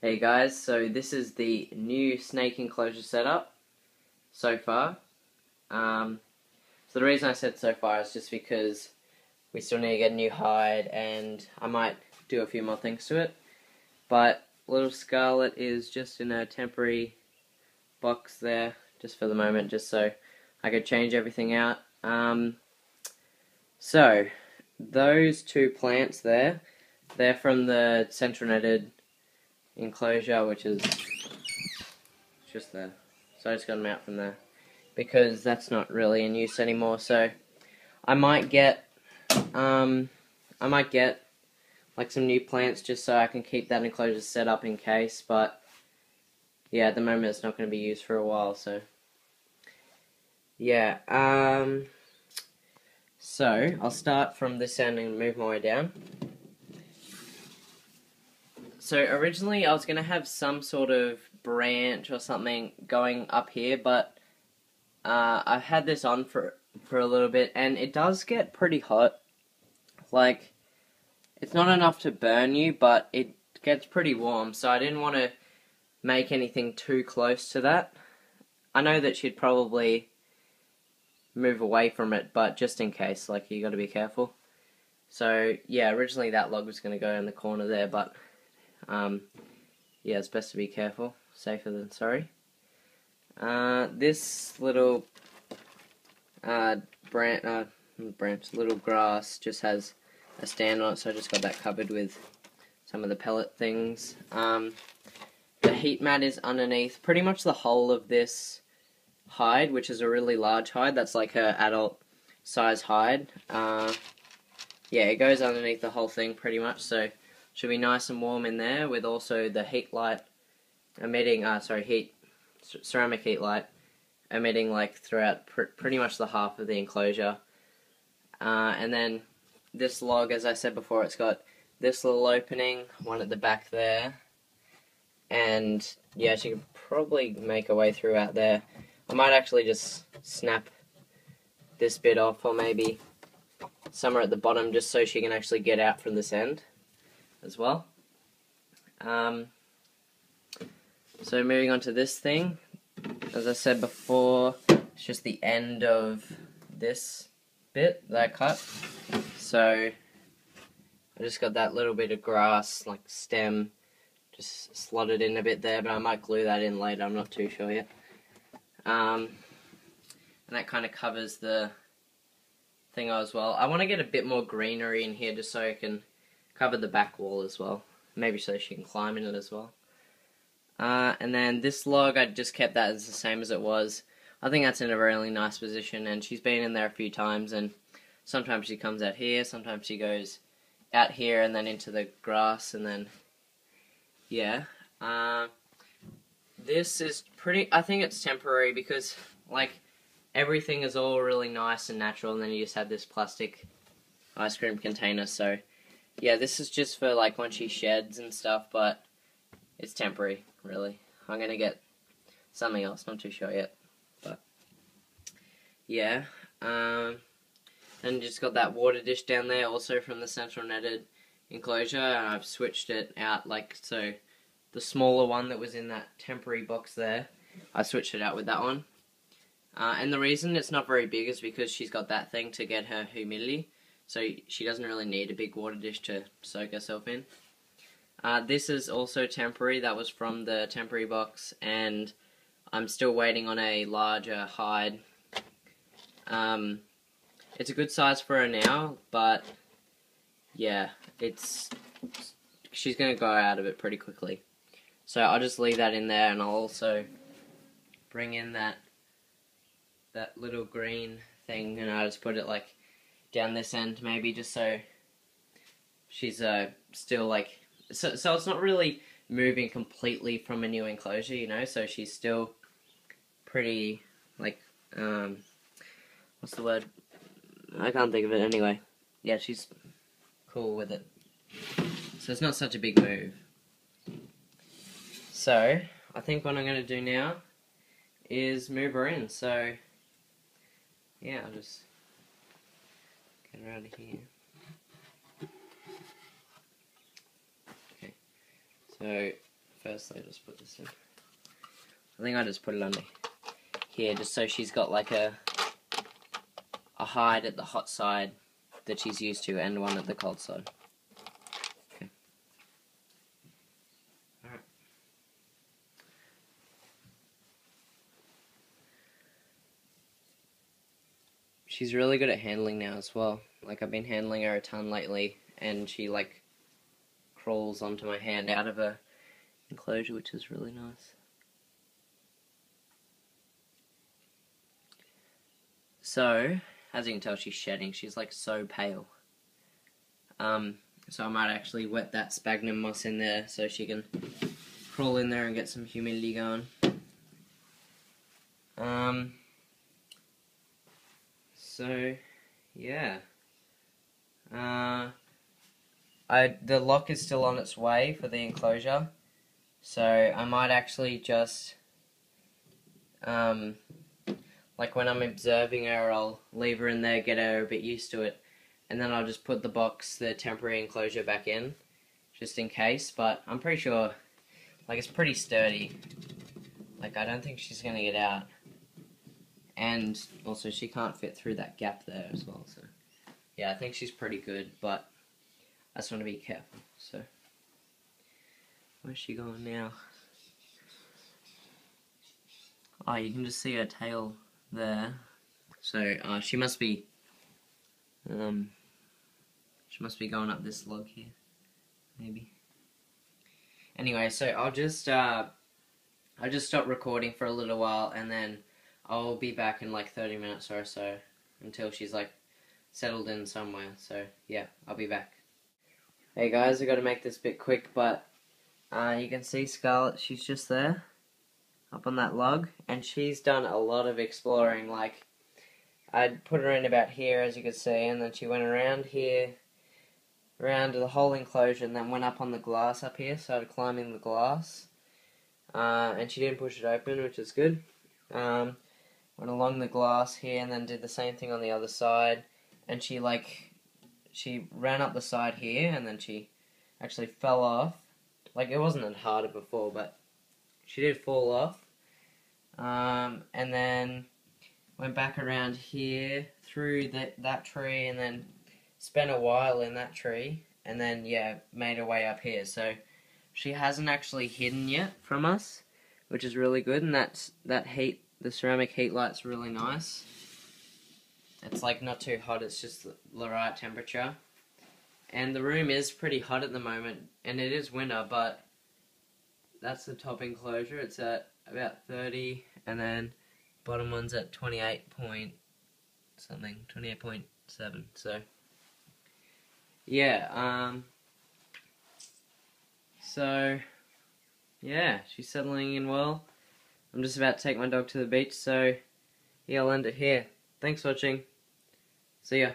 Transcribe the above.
Hey guys, so this is the new snake enclosure setup so far. So the reason I said so far is just because we still need to get a new hide and I might do a few more things to it. But little Scarlet is just in a temporary box there, just for the moment, just so I could change everything out. So those two plants there, they're from the central netted enclosure, which is just there. So I just got them out from there because that's not really in use anymore. So I might get like some new plants just so I can keep that enclosure set up in case. But yeah, at the moment it's not going to be used for a while. So yeah. So I'll start from this end and move my way down. So originally I was going to have some sort of branch or something going up here, but I've had this on for a little bit, and it does get pretty hot. Like, it's not enough to burn you, but it gets pretty warm, so I didn't want to make anything too close to that. I know that she'd probably move away from it, but just in case, like, you got to be careful. So yeah, originally that log was going to go in the corner there, but yeah, it's best to be careful. Safer than sorry. This little little grass just has a stand on it, so I just got that covered with some of the pellet things. The heat mat is underneath pretty much the whole of this hide, which is a really large hide. That's like her adult size hide. Yeah, it goes underneath the whole thing pretty much, so should be nice and warm in there, with also the heat light emitting, ceramic heat light emitting like throughout pretty much the half of the enclosure. And then this log, as I said before, it's got this little opening, one at the back there, and yeah, she could probably make her way through out there. I might actually just snap this bit off, or maybe somewhere at the bottom, just so she can actually get out from this end as well. So moving on to this thing, as I said before, it's just the end of this bit that I cut. So I just got that little bit of grass, like stem, just slotted in a bit there, but I might glue that in later, I'm not too sure yet. And that kind of covers the thing as well. I want to get a bit more greenery in here just so I can cover the back wall as well. Maybe so she can climb in it as well. And then this log, I just kept that as the same as it was. I think that's in a really nice position, and she's been in there a few times, and sometimes she comes out here, sometimes she goes out here and then into the grass, and then yeah. This is I think it's temporary because like everything is all really nice and natural, and then you just have this plastic ice cream container. So yeah, this is just for like when she sheds and stuff, but it's temporary, really. I'm gonna get something else, not too sure yet, but yeah. Then you just got that water dish down there, also from the central netted enclosure, and I've switched it out, like, so the smaller one that was in that temporary box there, I switched it out with that one. And the reason it's not very big is because she's got that thing to get her humidity, so she doesn't really need a big water dish to soak herself in. This is also temporary. That was from the temporary box, and I'm still waiting on a larger hide. It's a good size for her now, but yeah, she's going to go out of it pretty quickly. So I'll just leave that in there, and I'll also bring in that little green thing, and I'll just put it like down this end maybe, just so she's still like, so it's not really moving completely from a new enclosure, you know, so she's still pretty, like, what's the word? I can't think of it anyway. Yeah, she's cool with it. So it's not such a big move. So I think what I'm going to do now is move her in. So yeah, I'll just get her out of here. Okay. So firstly I'll just put this in. I think I just put it under here just so she's got like a hide at the hot side that she's used to and one at the cold side. Okay. Alright. She's really good at handling now as well. Like, I've been handling her a ton lately, and she like crawls onto my hand out of her enclosure, which is really nice. So, as you can tell, she's shedding. She's like so pale. So I might actually wet that sphagnum moss in there so she can crawl in there and get some humidity going. So, yeah. The lock is still on its way for the enclosure, so I might actually just, like when I'm observing her, I'll leave her in there, get her a bit used to it, and then I'll just put the temporary enclosure back in, just in case, but I'm pretty sure, like, it's pretty sturdy. Like, I don't think she's gonna get out. And also, she can't fit through that gap there as well, so yeah, I think she's pretty good, but I just want to be careful. So, where's she going now? Oh, you can just see her tail there. So, she must be going up this log here, maybe. Anyway, so I'll just stop recording for a little while, and then I'll be back in like 30 minutes or so until she's like settled in somewhere. So yeah, I'll be back. Hey guys, I got to make this bit quick, but you can see Scarlet. She's just there, up on that log, and she's done a lot of exploring. Like, I'd put her in about here, as you can see, and then she went around here, around the whole enclosure, and then went up on the glass up here. Started climbing the glass, and she didn't push it open, which is good. Went along the glass here and then did the same thing on the other side, and she ran up the side here and then she actually fell off. Like, it wasn't that harder before, but she did fall off, and then went back around here through that tree and then spent a while in that tree, and then yeah, made her way up here. So she hasn't actually hidden yet from us, which is really good, and that heat. The ceramic heat light's really nice. It's like not too hot, it's just the right temperature. And the room is pretty hot at the moment, and it is winter, but that's the top enclosure. It's at about 30, and then bottom one's at 28.7. So yeah, so yeah, she's settling in well. I'm just about to take my dog to the beach, so yeah, I'll end it here. Thanks for watching. See ya.